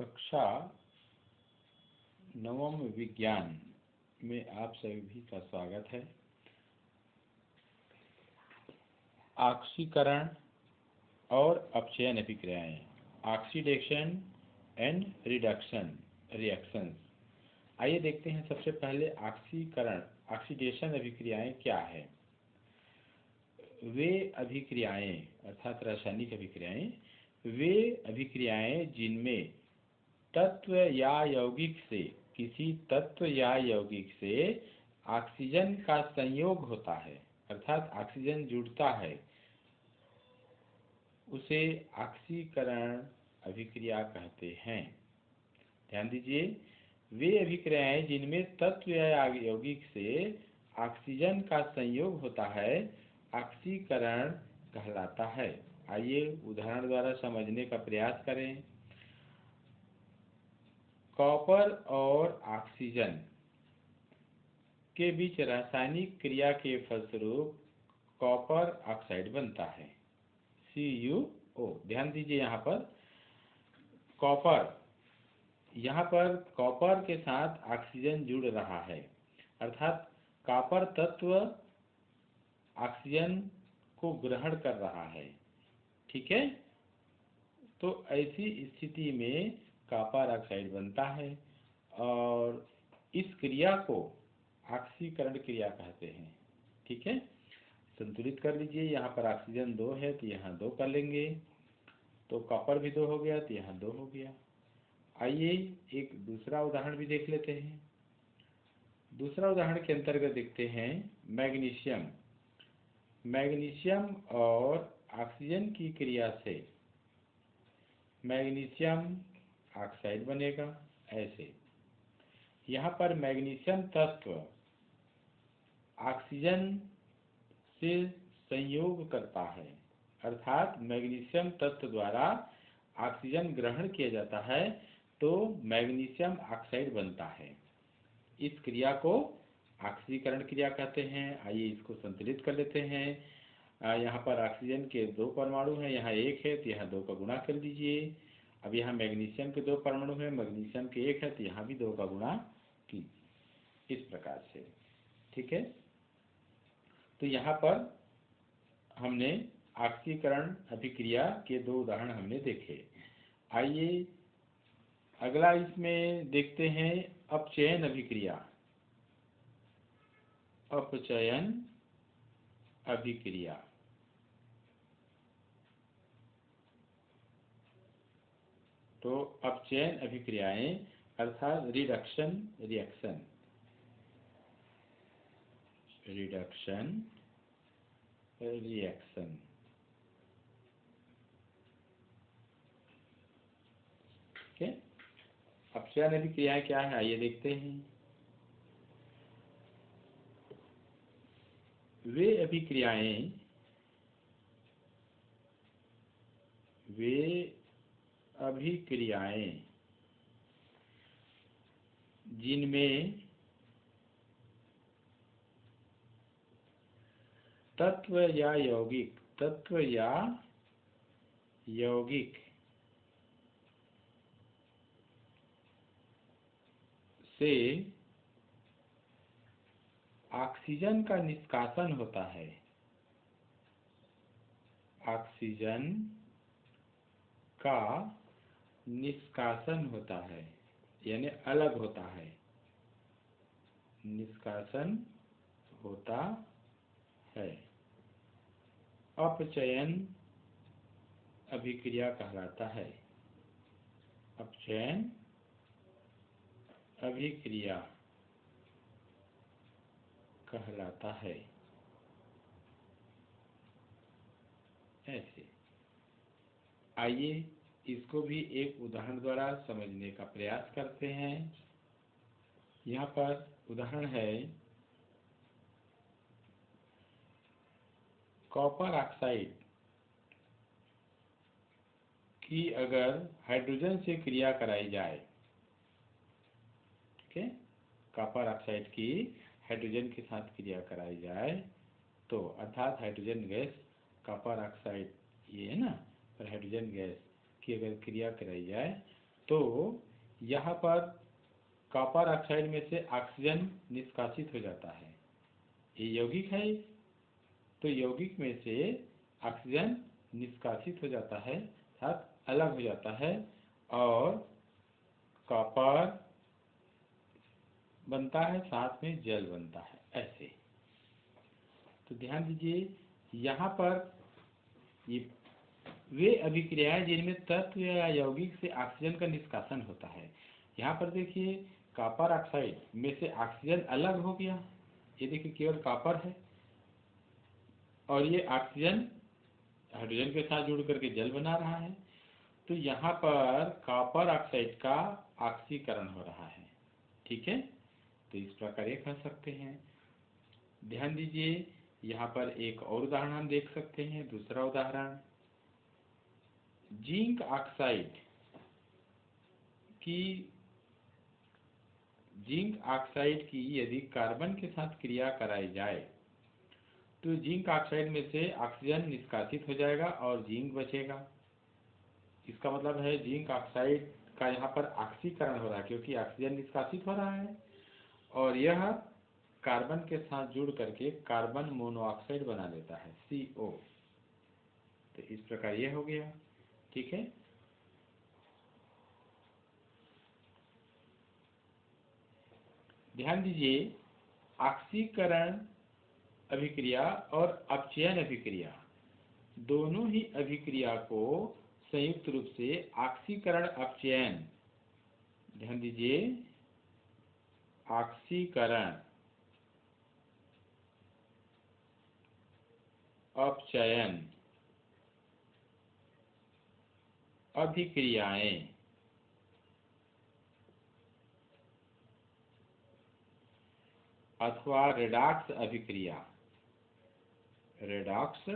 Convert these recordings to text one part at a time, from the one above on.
कक्षा नवम विज्ञान में आप सभी का स्वागत है। ऑक्सीकरण और अपचयन अभिक्रियाएं, ऑक्सीडेशन एंड रिडक्शन रिएक्शंस। आइए देखते हैं सबसे पहले ऑक्सीकरण ऑक्सीडेशन अभिक्रियाएं क्या है। वे अभिक्रियाएं अर्थात रासायनिक अभिक्रियाएं वे अभिक्रियाएं जिनमें तत्व या यौगिक से किसी तत्व या यौगिक से ऑक्सीजन का संयोग होता है अर्थात ऑक्सीजन जुड़ता है, उसे ऑक्सीकरण अभिक्रिया कहते हैं। ध्यान दीजिए, वे अभिक्रियाएं जिनमें तत्व या यौगिक से ऑक्सीजन का संयोग होता है ऑक्सीकरण कहलाता है। आइए उदाहरण द्वारा समझने का प्रयास करें। कॉपर और ऑक्सीजन के बीच रासायनिक क्रिया के फलस्वरूप कॉपर ऑक्साइड बनता है, CuO। ध्यान दीजिए, यहाँ पर कॉपर के साथ ऑक्सीजन जुड़ रहा है अर्थात कॉपर तत्व ऑक्सीजन को ग्रहण कर रहा है। ठीक है, तो ऐसी स्थिति में कॉपर ऑक्साइड बनता है और इस क्रिया को ऑक्सीकरण क्रिया कहते हैं। ठीक है, संतुलित कर लीजिए। यहाँ पर ऑक्सीजन 2 है तो यहाँ 2 कर लेंगे, तो कॉपर भी 2 हो गया तो यहाँ 2 हो गया। आइए एक दूसरा उदाहरण भी देख लेते हैं। दूसरा उदाहरण के अंतर्गत देखते हैं मैग्नीशियम और ऑक्सीजन की क्रिया से मैग्नीशियम ऑक्साइड बनेगा। ऐसे यहाँ पर मैग्नीशियम तत्व ऑक्सीजन से संयोग करता है अर्थात मैग्नीशियम तत्व द्वारा ऑक्सीजन ग्रहण किया जाता है तो मैग्नीशियम ऑक्साइड बनता है। इस क्रिया को ऑक्सीकरण क्रिया कहते हैं। आइए इसको संतुलित कर लेते हैं। यहाँ पर ऑक्सीजन के 2 परमाणु हैं, यहाँ 1 है तो यहाँ 2 का गुणा कर दीजिए। अब यहाँ मैग्नीशियम के 2 परमाणु हैं, मैग्नीशियम के 1 है तो यहाँ भी 2 का गुणा कीजिए, इस प्रकार से। ठीक है, तो यहाँ पर हमने ऑक्सीकरण अभिक्रिया के 2 उदाहरण हमने देखे। आइए अगला इसमें देखते हैं अपचयन अभिक्रिया। अपचयन अभिक्रिया तो अपचयन अभिक्रियाएं अर्थात रिडक्शन रिएक्शन ठीक है। अपचयन अभिक्रियाएं क्या है, आइए देखते हैं। वे अभिक्रियाएं जिनमें तत्व या यौगिक से ऑक्सीजन का निष्कासन होता है। ऑक्सीजन का निष्कासन होता है यानी अलग होता है, निष्कासन होता है, अपचयन अभिक्रिया कहलाता है। अपचयन अभिक्रिया कहलाता है। ऐसे आइए इसको भी एक उदाहरण द्वारा समझने का प्रयास करते हैं। यहाँ पर उदाहरण है कॉपर ऑक्साइड की अगर हाइड्रोजन से क्रिया कराई जाए। ठीक है, कॉपर ऑक्साइड की हाइड्रोजन के साथ क्रिया कराई जाए तो अर्थात हाइड्रोजन गैस कॉपर ऑक्साइड ये है ना, पर हाइड्रोजन गैस की अगर क्रिया कराई जाए तो यहाँ पर कॉपर ऑक्साइड में से ऑक्सीजन निष्कासित हो जाता है। ये यौगिक है, तो यौगिक में से ऑक्सीजन निष्कासित हो जाता है, अर्थात अलग हो जाता है, और कॉपर बनता है, साथ में जल बनता है, ऐसे। तो ध्यान दीजिए, यहाँ पर ये वे अभिक्रियाएं जिनमें तत्व या यौगिक से ऑक्सीजन का निष्कासन होता है। यहाँ पर देखिए, कॉपर ऑक्साइड में से ऑक्सीजन अलग हो गया, ये देखिए केवल कॉपर है, और ये ऑक्सीजन हाइड्रोजन के साथ जुड़ करके जल बना रहा है। तो यहाँ पर कॉपर ऑक्साइड का ऑक्सीकरण हो रहा है, ठीक है। तो इस प्रकार ये कह सकते हैं। ध्यान दीजिए, यहाँ पर एक और उदाहरण हम देख सकते हैं। दूसरा उदाहरण, जिंक ऑक्साइड की यदि कार्बन के साथ क्रिया कराई जाए तो जिंक ऑक्साइड में से ऑक्सीजन निष्कासित हो जाएगा और जिंक बचेगा। इसका मतलब है जिंक ऑक्साइड का यहाँ पर ऑक्सीकरण हो रहा है, क्योंकि ऑक्सीजन निष्कासित हो रहा है, और यह कार्बन के साथ जुड़ करके कार्बन मोनोऑक्साइड बना लेता है, CO। तो इस प्रकार ये हो गया, ठीक है। ध्यान दीजिए, ऑक्सीकरण अभिक्रिया और अपचयन अभिक्रिया दोनों ही अभिक्रिया को संयुक्त रूप से ऑक्सीकरण अपचयन, ध्यान दीजिए, ऑक्सीकरण अपचयन अभिक्रियाएं अथवा रेडॉक्स अभिक्रिया, रेडॉक्स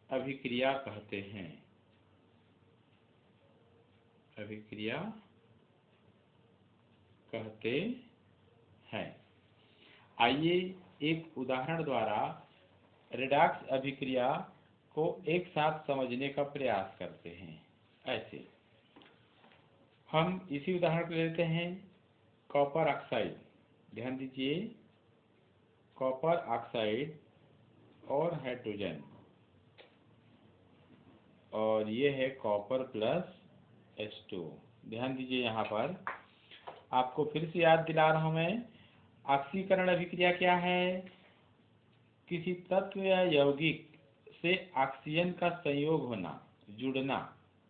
अभिक्रिया कहते हैं, अभिक्रिया कहते हैं। आइए एक उदाहरण द्वारा रेडॉक्स अभिक्रिया को एक साथ समझने का प्रयास करते हैं। ऐसे हम इसी उदाहरण को लेते हैं, कॉपर ऑक्साइड। ध्यान दीजिए, कॉपर ऑक्साइड और हाइड्रोजन, और ये है कॉपर प्लस H2। ध्यान दीजिए, यहाँ पर आपको फिर से याद दिला रहा हूँ मैं, ऑक्सीकरण अभिक्रिया क्या है? किसी तत्व या यौगिक से ऑक्सीजन का संयोग होना, जुड़ना,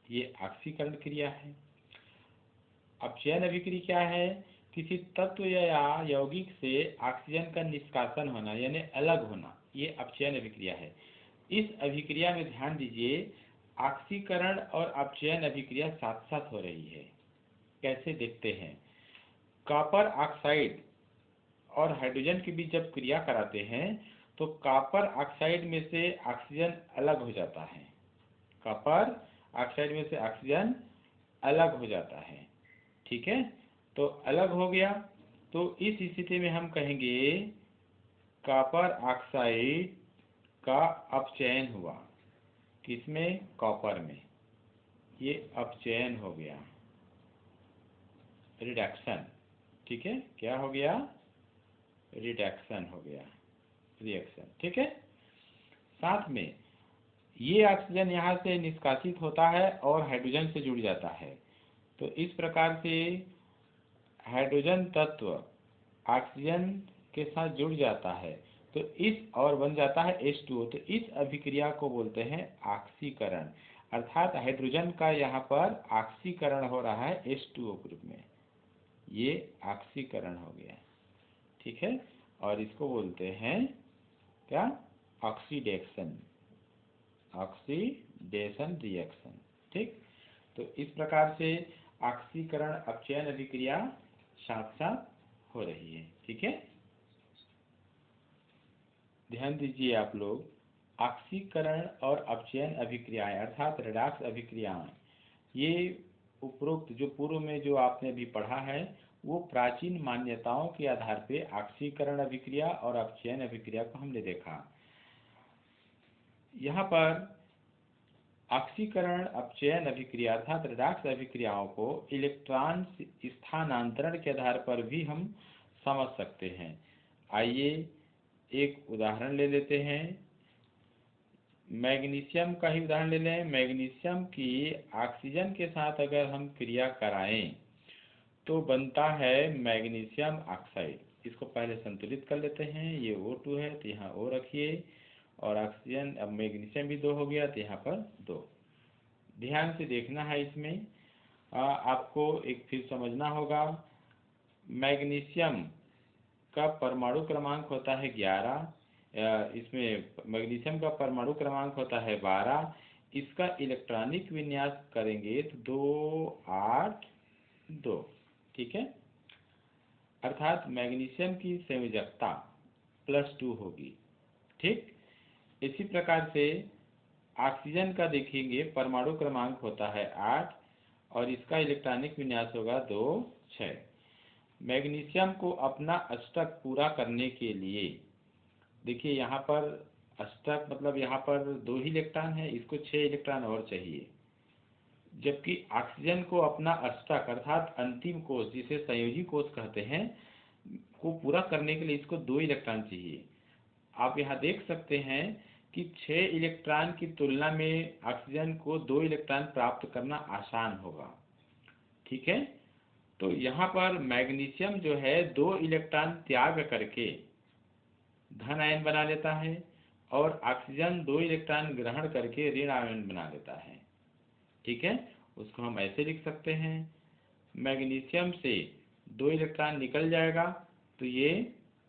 ये ऑक्सीकरण क्रिया है। अपचयन अभिक्रिया क्या है? किसी तत्व या यौगिक से ऑक्सीजन का निष्कासन होना, यानी अलग होना, ये अपचयन अभिक्रिया है। इस अभिक्रिया में ध्यान दीजिए, ऑक्सीकरण और अपचयन अभिक्रिया साथ साथ हो रही है। कैसे देखते हैं? कॉपर ऑक्साइड और हाइड्रोजन के बीच जब क्रिया कराते हैं तो कॉपर ऑक्साइड में से ऑक्सीजन अलग हो जाता है, कॉपर ऑक्साइड में से ऑक्सीजन अलग हो जाता है, ठीक है। तो अलग हो गया, तो इस स्थिति में हम कहेंगे कॉपर ऑक्साइड का अपचयन हुआ। किसमें? कॉपर में। ये अपचयन हो गया, रिडक्शन, ठीक है। क्या हो गया? रिडक्शन हो गया, रिएक्शन, ठीक है। साथ में ये ऑक्सीजन यहाँ से निष्कासित होता है और हाइड्रोजन से जुड़ जाता है। तो इस प्रकार से हाइड्रोजन तत्व ऑक्सीजन के साथ जुड़ जाता है, तो इस और बन जाता है H2O। तो इस अभिक्रिया को बोलते हैं ऑक्सीकरण, अर्थात हाइड्रोजन का यहाँ पर ऑक्सीकरण हो रहा है H2O ग्रुप में, ये ऑक्सीकरण हो गया, ठीक है। और इसको बोलते हैं क्या? ऑक्सीडेशन, ऑक्सीडेशन रिएक्शन, ठीक। तो इस प्रकार से ऑक्सीकरण अपचयन अभिक्रिया साथ साथ हो रही है, ठीक है। ध्यान दीजिए आप लोग, ऑक्सीकरण और अपचयन अभिक्रियाएं अर्थात रेडॉक्स अभिक्रियाएं, ये उपरोक्त जो पूर्व में जो आपने भी पढ़ा है, वो प्राचीन मान्यताओं के आधार पे ऑक्सीकरण अभिक्रिया और अपचयन अभिक्रिया को हमने देखा। यहाँ पर ऑक्सीकरण अपचयन अभिक्रिया अर्थात रेडॉक्स अभिक्रियाओं को इलेक्ट्रॉन स्थानांतरण के आधार पर भी हम समझ सकते हैं। आइए एक उदाहरण ले लेते हैं। मैग्नीशियम का ही उदाहरण ले लें। मैग्नीशियम की ऑक्सीजन के साथ अगर हम क्रिया कराएं तो बनता है मैग्नीशियम ऑक्साइड। इसको पहले संतुलित कर लेते हैं। ये O2 है तो यहाँ O रखिए, और ऑक्सीजन अब मैग्नीशियम भी 2 हो गया तो यहाँ पर 2। ध्यान से देखना है इसमें। आपको एक फिर समझना होगा। मैग्नीशियम का परमाणु क्रमांक होता है 11, इसमें मैग्नीशियम का परमाणु क्रमांक होता है 12। इसका इलेक्ट्रॉनिक विन्यास करेंगे तो 2 8 2, ठीक है। अर्थात मैग्नीशियम की संयोजकता +2 होगी, ठीक। इसी प्रकार से ऑक्सीजन का देखेंगे, परमाणु क्रमांक होता है 8 और इसका इलेक्ट्रॉनिक विन्यास होगा 2 6। मैग्नीशियम को अपना अष्टक पूरा करने के लिए देखिए यहाँ पर अष्टक मतलब यहाँ पर 2 ही इलेक्ट्रॉन है, इसको 6 इलेक्ट्रॉन और चाहिए। जबकि ऑक्सीजन को अपना अष्टक अर्थात अंतिम कोष जिसे संयोजी कोष कहते हैं को पूरा करने के लिए इसको 2 इलेक्ट्रॉन चाहिए। आप यहाँ देख सकते हैं कि 6 इलेक्ट्रॉन की तुलना में ऑक्सीजन को 2 इलेक्ट्रॉन प्राप्त करना आसान होगा, ठीक है। तो यहाँ पर मैग्नीशियम जो है 2 इलेक्ट्रॉन त्याग करके धन आयन बना लेता है और ऑक्सीजन 2 इलेक्ट्रॉन ग्रहण करके ऋण आयन बना लेता है, ठीक है। उसको हम ऐसे लिख सकते हैं, मैग्नीशियम से 2 इलेक्ट्रॉन निकल जाएगा तो ये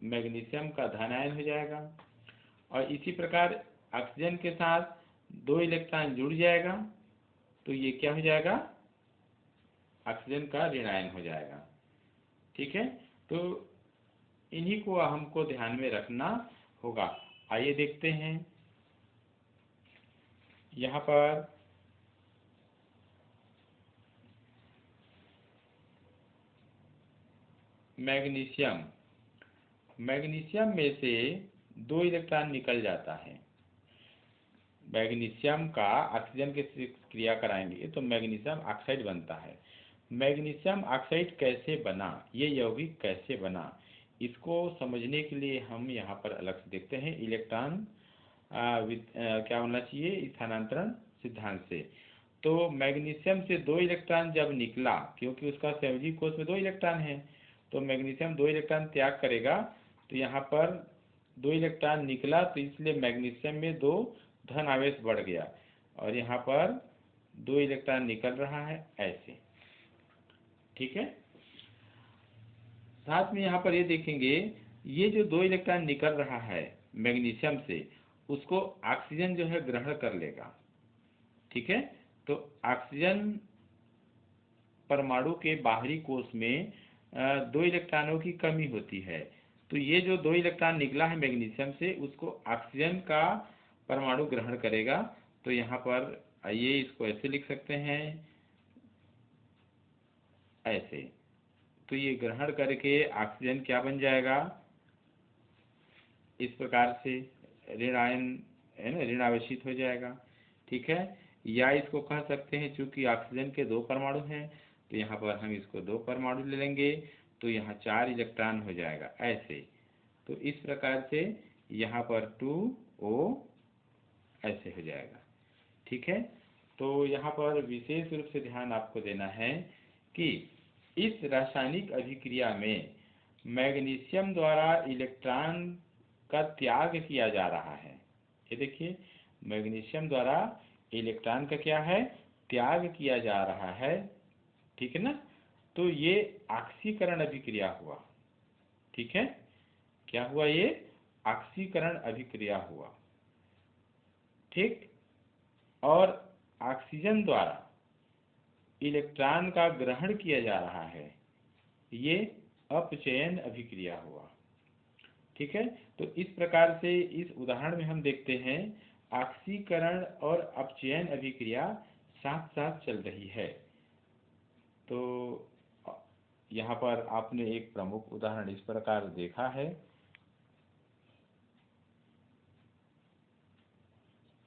मैग्नीशियम का धन आयन हो जाएगा, और इसी प्रकार ऑक्सीजन के साथ 2 इलेक्ट्रॉन जुड़ जाएगा तो ये क्या हो जाएगा, ऑक्सीजन का ऋण आयन हो जाएगा, ठीक है। तो इन्हीं को हमको ध्यान में रखना होगा। आइए देखते हैं यहाँ पर मैग्नीशियम में से 2 इलेक्ट्रॉन निकल जाता है। मैग्नीशियम का ऑक्सीजन के साथ क्रिया कराएंगे तो मैग्नीशियम ऑक्साइड बनता है। मैग्नीशियम ऑक्साइड कैसे बना, ये यौगिक कैसे बना, इसको समझने के लिए हम यहाँ पर अलग से देखते हैं। इलेक्ट्रॉन क्या होना चाहिए, स्थानांतरण सिद्धांत से। तो मैग्नीशियम से 2 इलेक्ट्रॉन जब निकला, क्योंकि उसका संयोजी कोष में 2 इलेक्ट्रॉन है, तो मैग्नीशियम 2 इलेक्ट्रॉन त्याग करेगा तो यहाँ पर 2 इलेक्ट्रॉन निकला तो इसलिए मैग्नीशियम में 2 धन आवेश बढ़ गया और यहाँ पर 2 इलेक्ट्रॉन निकल रहा है ऐसे, ठीक है। साथ में यहाँ पर ये देखेंगे, ये जो 2 इलेक्ट्रॉन निकल रहा है मैग्नीशियम से, उसको ऑक्सीजन जो है ग्रहण कर लेगा, ठीक है। तो ऑक्सीजन परमाणु के बाहरी कोष में 2 इलेक्ट्रॉनों की कमी होती है, तो ये जो 2 इलेक्ट्रॉन निकला है मैग्नीशियम से उसको ऑक्सीजन का परमाणु ग्रहण करेगा। तो यहाँ पर आइए इसको ऐसे लिख सकते हैं, ऐसे। तो ये ग्रहण करके ऑक्सीजन क्या बन जाएगा, इस प्रकार से ऋण आयन है ना, ऋण आवेशित हो जाएगा, ठीक है। या इसको कह सकते हैं चूंकि ऑक्सीजन के 2 परमाणु हैं तो यहाँ पर हम इसको 2 परमाणु ले लेंगे तो यहाँ 4 इलेक्ट्रॉन हो जाएगा ऐसे। तो इस प्रकार से यहाँ पर 2O ऐसे हो जाएगा, ठीक है। तो यहाँ पर विशेष रूप से ध्यान आपको देना है कि इस रासायनिक अभिक्रिया में मैग्नीशियम द्वारा इलेक्ट्रॉन का त्याग किया जा रहा है। ये देखिए, मैग्नीशियम द्वारा इलेक्ट्रॉन का क्या है, त्याग किया जा रहा है, ठीक है ना। तो ये ऑक्सीकरण अभिक्रिया हुआ, ठीक है। क्या हुआ, ये ऑक्सीकरण अभिक्रिया हुआ, ठीक। और ऑक्सीजन द्वारा इलेक्ट्रॉन का ग्रहण किया जा रहा है, ये अपचयन अभिक्रिया हुआ, ठीक है। तो इस प्रकार से इस उदाहरण में हम देखते हैं ऑक्सीकरण और अपचयन अभिक्रिया साथ साथ चल रही है। तो यहाँ पर आपने एक प्रमुख उदाहरण इस प्रकार देखा है।